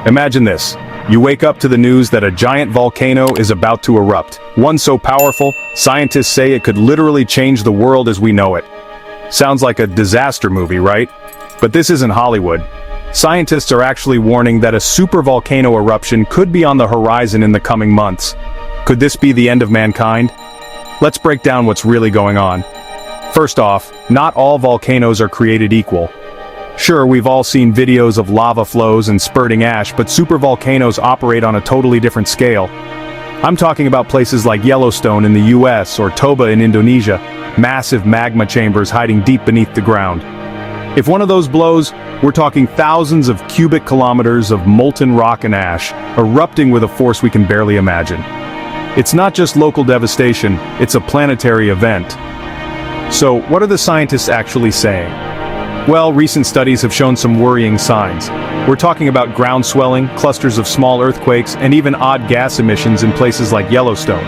Imagine this. You wake up to the news that a giant volcano is about to erupt. One so powerful, scientists say it could literally change the world as we know it. Sounds like a disaster movie, right? But this isn't Hollywood. Scientists are actually warning that a supervolcano eruption could be on the horizon in the coming months. Could this be the end of mankind? Let's break down what's really going on. First off, not all volcanoes are created equal. Sure, we've all seen videos of lava flows and spurting ash, but supervolcanoes operate on a totally different scale. I'm talking about places like Yellowstone in the US or Toba in Indonesia, massive magma chambers hiding deep beneath the ground. If one of those blows, we're talking thousands of cubic kilometers of molten rock and ash, erupting with a force we can barely imagine. It's not just local devastation, it's a planetary event. So, what are the scientists actually saying? Well, recent studies have shown some worrying signs. We're talking about ground swelling, clusters of small earthquakes, and even odd gas emissions in places like Yellowstone.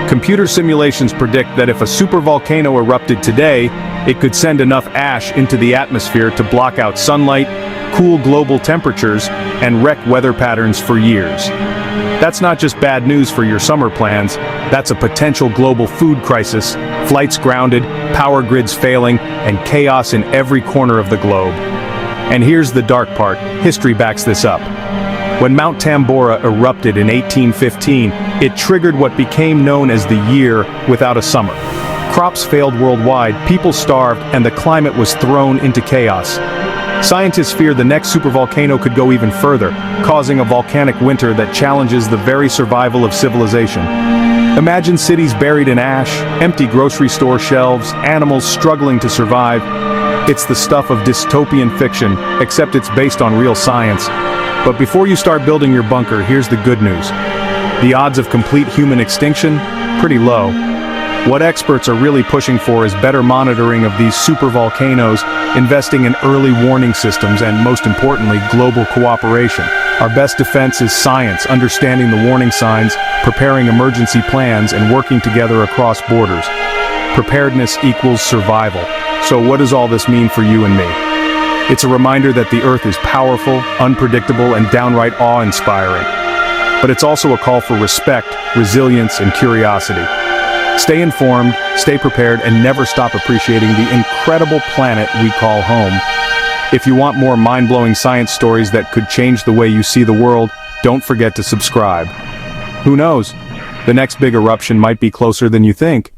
Computer simulations predict that if a supervolcano erupted today, it could send enough ash into the atmosphere to block out sunlight, cool global temperatures, and wreck weather patterns for years. That's not just bad news for your summer plans, that's a potential global food crisis, flights grounded, power grids failing, and chaos in every corner of the globe. And here's the dark part, history backs this up. When Mount Tambora erupted in 1815, it triggered what became known as the year without a summer. Crops failed worldwide, people starved, and the climate was thrown into chaos. Scientists fear the next supervolcano could go even further, causing a volcanic winter that challenges the very survival of civilization. Imagine cities buried in ash, empty grocery store shelves, animals struggling to survive. It's the stuff of dystopian fiction, except it's based on real science. But before you start building your bunker, here's the good news. The odds of complete human extinction? Pretty low. What experts are really pushing for is better monitoring of these supervolcanoes, investing in early warning systems, and most importantly, global cooperation. Our best defense is science, understanding the warning signs, preparing emergency plans, and working together across borders. Preparedness equals survival. So what does all this mean for you and me? It's a reminder that the Earth is powerful, unpredictable, and downright awe-inspiring. But it's also a call for respect, resilience, and curiosity. Stay informed, stay prepared, and never stop appreciating the incredible planet we call home. If you want more mind-blowing science stories that could change the way you see the world, don't forget to subscribe. Who knows? The next big eruption might be closer than you think.